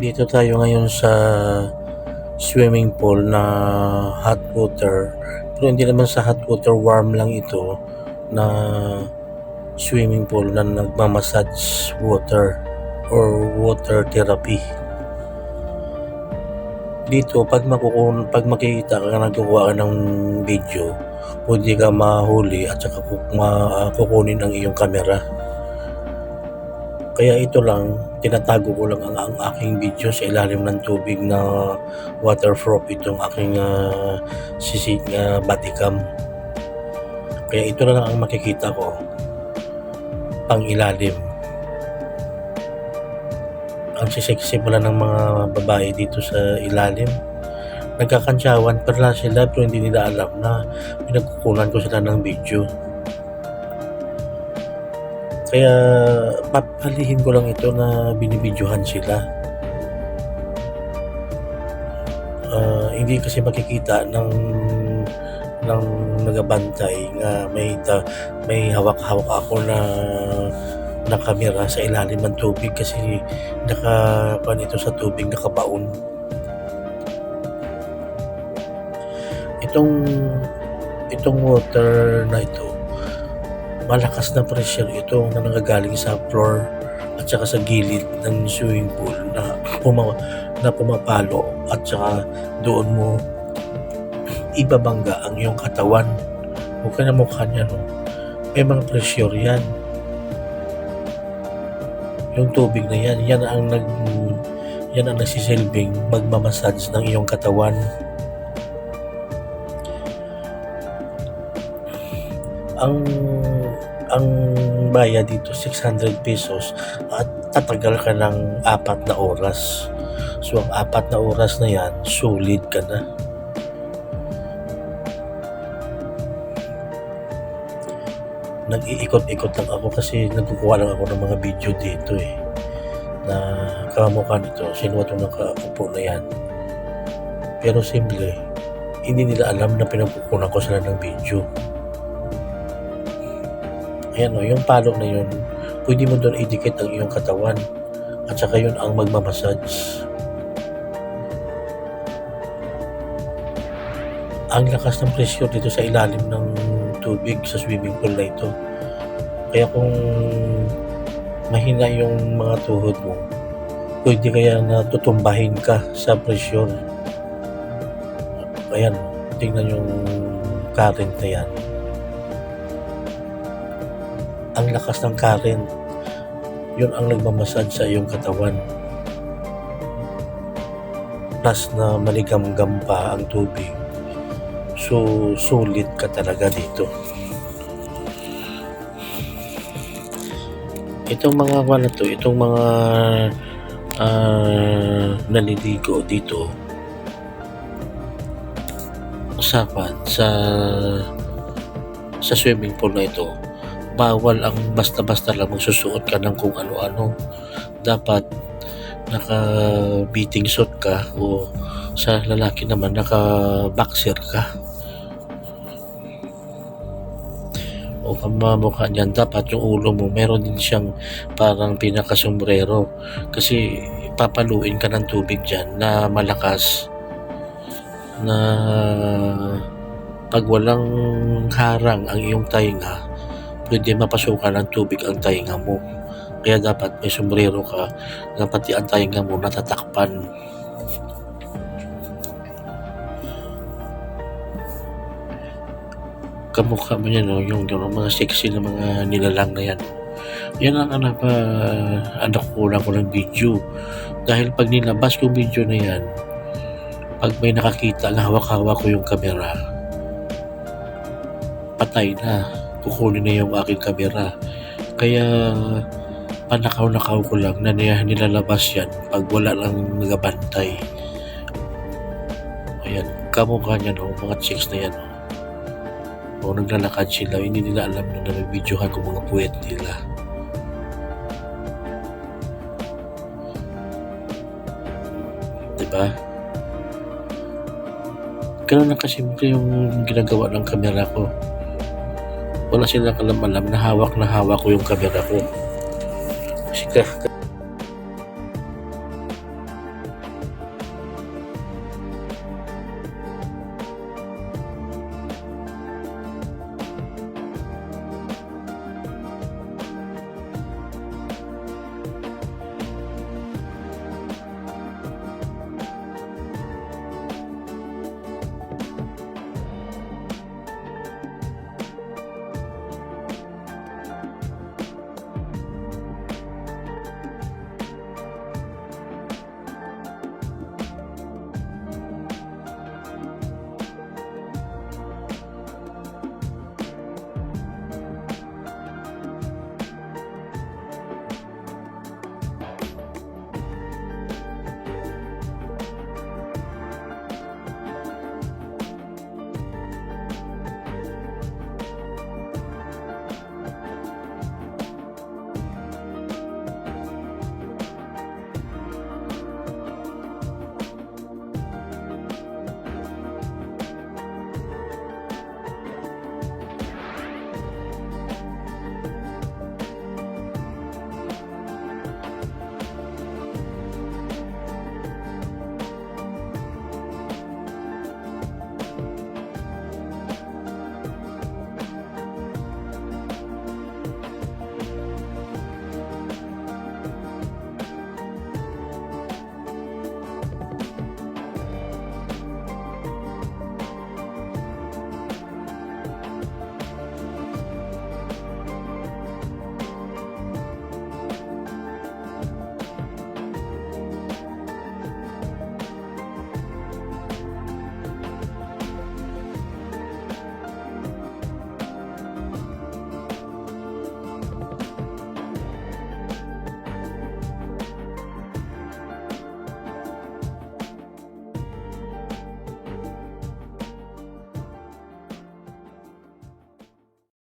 Dito tayo ngayon sa swimming pool na hot water. Pero hindi naman sa hot water, warm lang ito na swimming pool na nagmamassage water or water therapy. Dito, pag makikita ka nagkukuha ka ng video, pwede ka mahuli at saka kukunin ang iyong camera. Kaya ito lang, tinatago ko lang ang aking video sa ilalim ng tubig na waterproof itong aking bodycam. Kaya ito na lang ang makikita ko, pang ilalim. Ang sisexy pala ng mga babae dito sa ilalim. Nagkakantsawan pala sila pero hindi nila alam na pinagkukunan ko sila ng video. Kaya papalihin ko lang ito na binibidyohan sila. Hindi kasi makikita ng nagabantay nga may hawak-hawak ako na camera sa ilalim ng tubig kasi ito sa tubig nakabaon. Itong water na ito, malakas na pressure ito na nanggagaling sa floor at saka sa gilid ng swimming pool na pumapalo at saka doon mo ibabangga ang iyong katawan. Huwag ka na mukha niya, no? May mga pressure yan. Yung tubig na yan ang nagsisilbing magmamassage ng iyong katawan. Ang bayad dito 600 pesos at tatagal ka ng 4 na oras. So ang 4 na oras na yan, solid ka na. Nag-iikot-ikot lang ako kasi nagkukuha lang ako ng mga video dito na kamukha nito, sino itong nakaupo na yan. Pero simple, hindi nila alam na pinagkukunan ko sila ng video. Ayan yung palo na yun, pwede mo doon idikit ang iyong katawan at saka yun ang magmamassage. Ang lakas ng pressure dito sa ilalim ng tubig sa swimming pool na ito. Kaya kung mahina yung mga tuhod mo, pwede kaya na tutumbahin ka sa pressure. Ayan, tingnan yung current na yan. Ang lakas ng current, yun ang nagmamassage sa iyong katawan. Plus na maligam-gam pa ang tubig. So, solid ka talaga dito. Itong mga itong mga naliligo dito, usapan sa swimming pool na ito, bawal ang basta-basta lang magsusuot ka ng kung ano-ano. Dapat naka-bathing suit ka o sa lalaki naman naka-boxer ka. O kamamukha niyan, dapat yung ulo mo meron din siyang parang pinakasombrero kasi papaluin ka ng tubig dyan na malakas na pag walang harang ang iyong tainga, pwede mapasukan ng tubig ang tainga mo. Kaya dapat may sombrero ka na pati ang tainga mo natatakpan. Kamukha mo yan, yung mga sexy na mga nilalang na yan. Yan ang anak kulang ko ng video. Dahil pag nilabas ko video na yan, pag may nakakita na hawak-hawak ko yung camera, patay na. Kukunin na yung aking camera. Kaya panakaw-nakaw ko lang na nilalabas yan pag wala lang nagabantay. Ayan, kamukha niya mga chicks na yan. O naglalakad sila, hindi nila alam na nabibidyohan ko mga puwet nila. Diba? Ganun lang kasimple yung ginagawa ng camera ko. Wala silang alam na hawak ko yung camera ko. Kasi